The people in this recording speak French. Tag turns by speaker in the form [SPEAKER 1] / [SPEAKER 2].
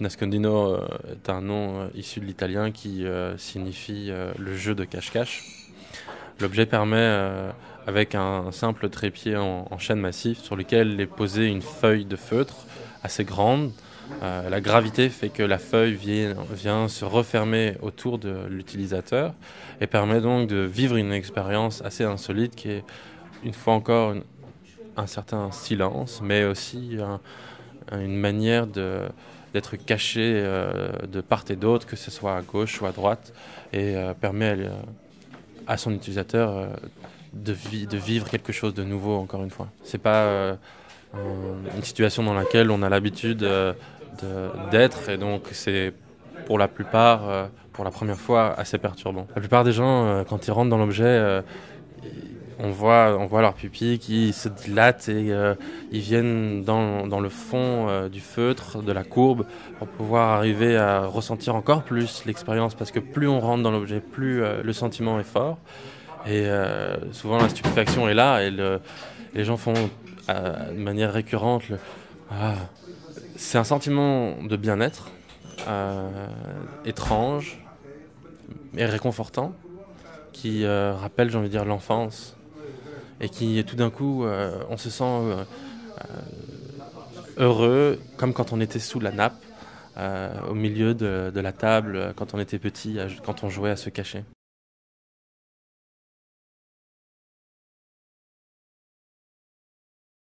[SPEAKER 1] Nascondino est un nom issu de l'italien qui signifie le jeu de cache-cache. L'objet permet, avec un simple trépied en chêne massif sur lequel est posée une feuille de feutre assez grande. La gravité fait que la feuille vient se refermer autour de l'utilisateur et permet donc de vivre une expérience assez insolite qui est, une fois encore, un certain silence, mais aussi une manière d'être caché de part et d'autre, que ce soit à gauche ou à droite, et permet à son utilisateur de vivre quelque chose de nouveau, encore une fois. C'est pas une situation dans laquelle on a l'habitude d'être, et donc c'est pour la plupart, pour la première fois, assez perturbant. La plupart des gens, quand ils rentrent dans l'objet, on voit leurs pupilles qui se dilatent et ils viennent dans le fond du feutre, de la courbe, pour pouvoir arriver à ressentir encore plus l'expérience, parce que plus on rentre dans l'objet, plus le sentiment est fort. Et souvent la stupéfaction est là, et les gens font de manière récurrente Ah. C'est un sentiment de bien-être, étrange et réconfortant, qui rappelle, j'ai envie de dire, l'enfance, et qui tout d'un coup, on se sent heureux, comme quand on était sous la nappe, au milieu de la table, quand on était petit, quand on jouait à se cacher.